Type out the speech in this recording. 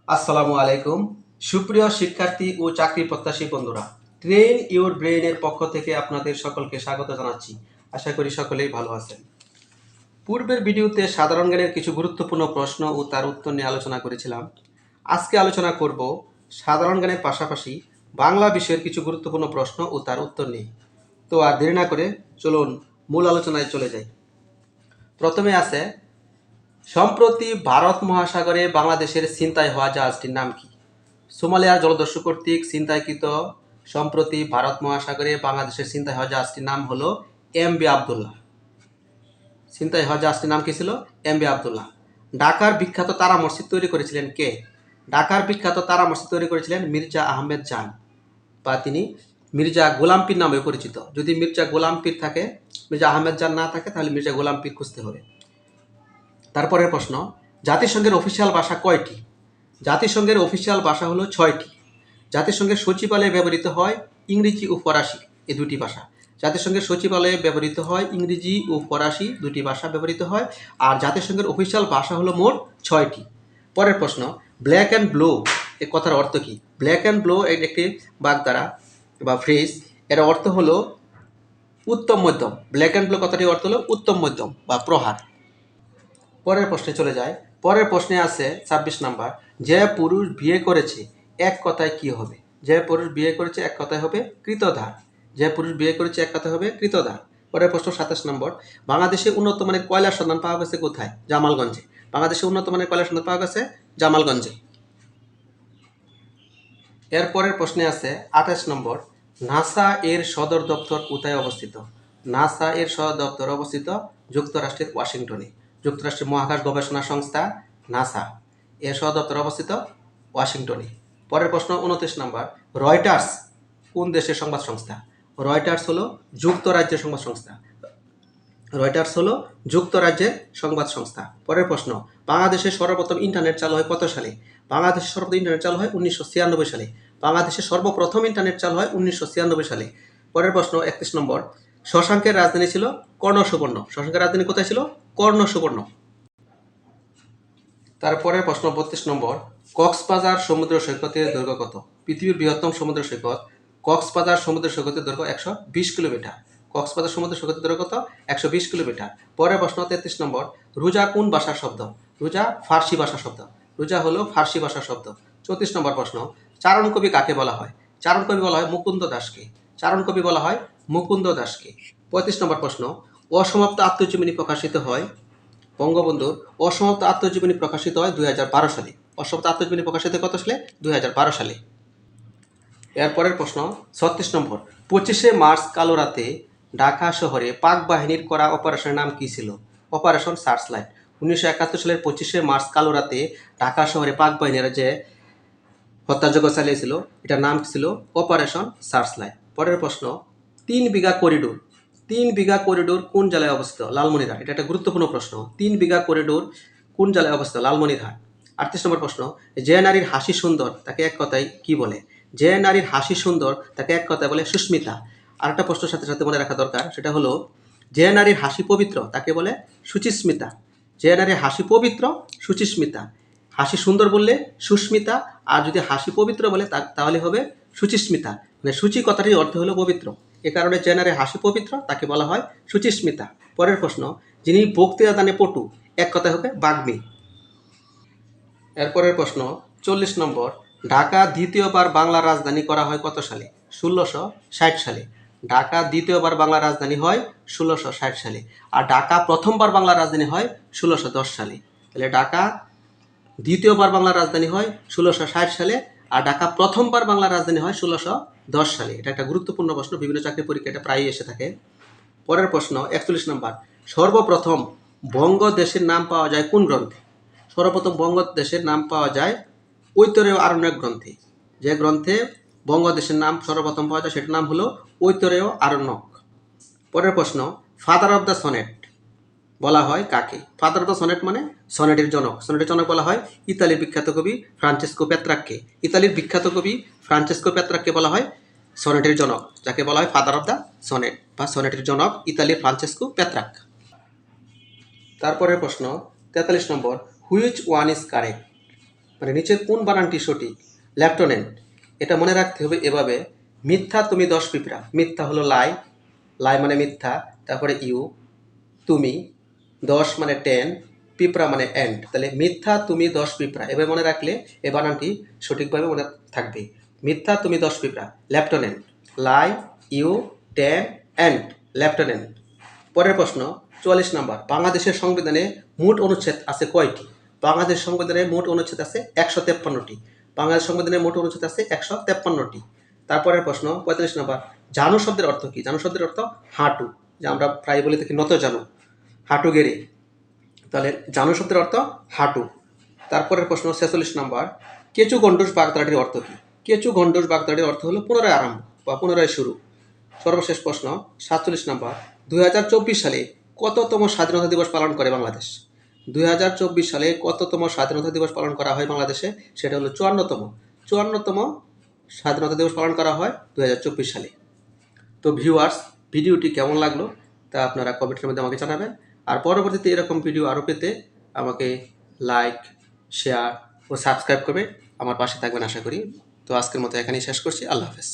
আসসালামু আলাইকুম। সুপ্রিয় শিক্ষার্থী ও চাকরি প্রত্যাশী বন্ধুরা, ট্রেন ইউর ব্রেইনের পক্ষ থেকে আপনাদের সকলকে স্বাগত জানাচ্ছি। আশা করি সকলেই ভালো আছেন। পূর্বের ভিডিওতে সাধারণ জ্ঞানের কিছু গুরুত্বপূর্ণ প্রশ্ন ও তার উত্তর নিয়ে আলোচনা করেছিলাম। আজকে আলোচনা করব সাধারণ জ্ঞানের পাশাপাশি বাংলা বিষয়ের কিছু গুরুত্বপূর্ণ প্রশ্ন ও তার উত্তর নিয়ে। তো আর দেরি না করে চলুন মূল আলোচনায় চলে যাই। প্রথমে আছে, সম্প্রতি ভারত মহাসাগরে বাংলাদেশের ছিনতাই হওয়া জাহাজটির নাম কি? সোমালিয়ার জলদস্যু কর্তৃক ছিনতাইকৃত সম্প্রতি ভারত মহাসাগরে বাংলাদেশের ছিনতাই হওয়া জাহাজটির নাম হলো এমভি আবদুল্লাহ। ছিনতাই হওয়া জাহাজটির নাম কি ছিল? এমভি আবদুল্লাহ। ঢাকার বিখ্যাত তারা মসজিদ তৈরি করেছিলেন কে? ঢাকার বিখ্যাত তারা মসজিদ তৈরি করেছিলেন মির্জা আহমেদ জান, বা তিনি মির্জা গোলাম পীর নামে পরিচিত। যদি মির্জা গোলাম পীর থাকে, মির্জা আহমেদ জান না থাকে, তাহলে মির্জা গোলাম পীর খুঁজতে হবে। তারপরের প্রশ্ন, জাতিসংঘের অফিসিয়াল ভাষা কয়টি? জাতিসংঘের অফিসিয়াল ভাষা হলো 6টি। জাতিসংঘের সচিবালয়ে ব্যবহৃত হয় ইংরেজি ও ফরাসি, এই দুটি ভাষা। জাতিসংঘের সচিবালয়ে ব্যবহৃত হয় ইংরেজি ও ফরাসি দুটি ভাষা ব্যবহৃত হয়। আর জাতিসংঘের অফিসিয়াল ভাষা হলো মোট 6টি। পরের প্রশ্ন, ব্ল্যাক অ্যান্ড ব্লু এ কথার অর্থ কী? ব্ল্যাক অ্যান্ড ব্লু একটি বাগধারা বা ফ্রেজ। এর অর্থ হলো উত্তম মধ্যম। ব্ল্যাক অ্যান্ড ব্লু কথাটির অর্থ হলো উত্তম মধ্যম বা প্রহার। পরের প্রশ্নে চলে যায়। পরের প্রশ্নে আছে 26 নাম্বার, যে পুরুষ বিয়ে করেছে এক কথায় কি হবে? যে পুরুষ বিয়ে করেছে এক কথায় হবে কৃতধার। যে পুরুষ বিয়ে করেছে এক কথায় হবে কৃতধার। পরের প্রশ্ন 27 নম্বর, বাংলাদেশে উন্নত মানের কয়লার সন্ধান পাওয়া গেছে কোথায়? জামালগঞ্জে। বাংলাদেশে উন্নত মানের কয়লার সন্ধান পাওয়া গেছে জামালগঞ্জে। এরপরের প্রশ্নে আছে 28 নম্বর, নাসা এর সদর দপ্তর কোথায় অবস্থিত? নাসা এর সদর দপ্তর অবস্থিত যুক্তরাষ্ট্রের ওয়াশিংটনে। যুক্তরাষ্ট্রের মহাকাশ গবেষণা সংস্থা নাসা এর সদর দপ্তর অবস্থিত ওয়াশিংটনে। পরের প্রশ্ন 29 নম্বর, রয়টার্স কোন দেশের সংবাদ সংস্থা? রয়টার্স হলো যুক্তরাজ্যের সংবাদ সংস্থা। রয়টার্স হলো যুক্তরাজ্যের সংবাদ সংস্থা। পরের প্রশ্ন, বাংলাদেশের সর্বপ্রথম ইন্টারনেট চালু হয় কত সালে? বাংলাদেশের সর্বপ্রথম ইন্টারনেট চালু হয় 1996 সালে। বাংলাদেশের সর্বপ্রথম ইন্টারনেট চালু হয় 1996 সালে। পরের প্রশ্ন 31 নম্বর, শশাঙ্কের রাজধানী ছিল কর্ণসুবর্ণ। শশাঙ্কের রাজধানী কোথায় ছিল? কর্ণসুবর্ণ। তারপরের প্রশ্ন 32 নম্বর, কক্সবাজার সমুদ্র সৈকতের দৈর্ঘ্য কত? পৃথিবীর বৃহত্তম সমুদ্র সৈকত কক্সবাজার সমুদ্র সৈকতের দৈর্ঘ্য 120 কিলোমিটার। কক্সবাজার সমুদ্র সৈকতের দৈর্ঘ্য কত? 120 কিলোমিটার। পরের প্রশ্ন 33 নম্বর, রোজা কোন ভাষার শব্দ? রোজা ফার্সি ভাষার শব্দ। রোজা হলো ফার্সি ভাষার শব্দ। 34 নম্বর প্রশ্ন, চারণ কবি কাকে বলা হয়? চারণ কবি বলা হয় মুকুন্দ দাসকে। চারণ কবি বলা হয় মুকুন্দ দাসকে। 35 নম্বর প্রশ্ন, অসমাপ্ত আত্মজীবনী প্রকাশিত হয় বঙ্গবন্ধুর অসমাপ্ত আত্মজীবনী প্রকাশিত হয় 2012 সালে। অসমাপ্ত আত্মজীবনী প্রকাশিত কত সালে? 2012 সালে। এরপরের প্রশ্ন 36 নম্বর, 25শে মার্চ কালো রাতে ঢাকা শহরে পাক বাহিনীর করা অপারেশনের নাম কি ছিল? Operation searchlight. 1971 সালের 25শে মার্চ কালো রাতে ঢাকা শহরে পাক বাহিনীরা যে হত্যাযজ্ঞ চালিয়েছিল, এটার নাম ছিল অপারেশন সার্চলাইট। পরের প্রশ্ন, 3 বিঘা করিডোর 3 বিঘা করিডোর কোন জেলায় অবস্থিত? লালমনিরহাট। এটা একটা গুরুত্বপূর্ণ প্রশ্ন। 3 বিঘা করিডোর কোন জেলায় অবস্থিত? লালমনিরহাট। 38 নম্বর প্রশ্ন, যে নারীর হাসি সুন্দর তাকে এক কথায় কি বলে? যে নারীর হাসি সুন্দর তাকে এক কথায় বলে সুস্মিতা। আরেকটা প্রশ্নের সাথে সাথে মনে রাখা দরকার, সেটা হলো যে নারীর হাসি পবিত্র তাকে বলে সুচিস্মিতা। যে নারীর হাসি পবিত্র সুচিস্মিতা। হাসি সুন্দর বললে সুস্মিতা, আর যদি হাসি পবিত্র বলে তাহলে হবে সুচিস্মিতা। মানে সুচি কথাটির অর্থ হলো পবিত্র। এ কারণে যে নারীর হাসি পবিত্র তাকে বলা হয় সুচিস্মিতা। পরের প্রশ্ন, যিনি বক্তৃতা দানে পটু এক কথায় হবে বাগ্মী। এরপরের প্রশ্ন 40 নম্বর, ঢাকা দ্বিতীয়বার বাংলার রাজধানী করা হয় কত সালে? 1660 সালে। ঢাকা দ্বিতীয়বার বাংলার রাজধানী হয় 1660 সালে। আর ঢাকা প্রথমবার বাংলার রাজধানী হয় 1610 সালে। তাহলে ঢাকা দ্বিতীয়বার বাংলার রাজধানী হয় 1660 সালে, আর ঢাকা প্রথমবার বাংলার রাজধানী হয় 1610 সালে। এটা একটা গুরুত্বপূর্ণ প্রশ্ন, বিভিন্ন চাকরি পরীক্ষা এটা প্রায়ই এসে থাকে। পরের প্রশ্ন 41 নম্বর, সর্বপ্রথম বঙ্গদেশের নাম পাওয়া যায় কোন গ্রন্থে? সর্বপ্রথম বঙ্গদেশের নাম পাওয়া যায় ঐতরেয় আরণ্যক গ্রন্থে। যে গ্রন্থে বঙ্গদেশের নাম সর্বপ্রথম পাওয়া যায় সেটার নাম হলো ঐতরেয় আরণ্যক। পরের প্রশ্ন, ফাদার অফ দ্য সনেট বলা হয় কাকে? ফাদার অফ দ্য সনেট মানে সনেটের জনক। সনেটের জনক বলা হয় ইতালির বিখ্যাত কবি ফ্রান্সেসকো পেত্রাককে। ইতালির বিখ্যাত কবি ফ্রান্সেসকো পেত্রাককে বলা হয় সনেটের জনক, যাকে বলা হয় ফাদার অফ দ্য সনেট বা সনেটের জনক ইতালির ফ্রান্সেসকো পেত্রাক। তারপরের প্রশ্ন 43 নম্বর, হুইচ ওয়ান ইজ কারেক্ট? মানে নিচের কোন বানানটি সঠিক? লেফটেন্যান্ট। এটা মনে রাখতে হবে এভাবে, মিথ্যা তুমি 10 পিঁপড়া, মিথ্যা হলো লাই, লাই মানে মিথ্যা, তারপরে ইউ, তুমি, 10 মানে 10, পিঁপড়া মানে এন্ড। তাহলে মিথ্যা তুমি 10 পিঁপড়া, এভাবে মনে রাখলে এ বানানটি সঠিকভাবে মনে থাকবে। মিথ্যা তুমি 10 পিঁপড়া, lieutenant, lie, you, 10, and, lieutenant. পরের প্রশ্ন 44 নম্বর, বাংলাদেশের সংবিধানে মোট অনুচ্ছেদ আছে কয়টি? বাংলাদেশ সংবিধানে মোট অনুচ্ছেদ আছে 153টি। বাংলাদেশ সংবিধানে মোট অনুচ্ছেদ আছে 153টি। তারপরের প্রশ্ন 45 নম্বর, জানু শব্দের অর্থ কি? জানু শব্দের অর্থ হাঁটু, যে আমরা প্রায় বলে থাকি নত জানু, হাঁটু গেড়ে। তাহলে জানু শব্দের অর্থ হাঁটু। তারপরের প্রশ্ন 46 নম্বর, কেঁচু গন্ডুস বাগদাটির অর্থ কি? কেঁচু গন্ডুস বাগদাটির অর্থ হলো পুনরায় আরম্ভ বা পুনরায় শুরু। সর্বশেষ প্রশ্ন 47 নম্বর, 2024 সালে কততম স্বাধীনতা দিবস পালন করে বাংলাদেশ? 2024 সালে কততম স্বাধীনতা দিবস পালন করা হয় বাংলাদেশে? সেটা হলো 54তম স্বাধীনতা দিবস পালন করা হয় 2024 সালে। তো ভিউয়ার্স, ভিডিওটি কেমন লাগলো তা আপনারা কমেন্টের মধ্যে আমাকে জানাবেন। আর পরবর্তীতে এরকম ভিডিও আরও পেতে আমাকে লাইক, শেয়ার ও সাবস্ক্রাইব করবে, আমার পাশে থাকবেন আশা করি। তো আজকের মতো এখানেই শেষ করছি। আল্লাহ হাফেজ।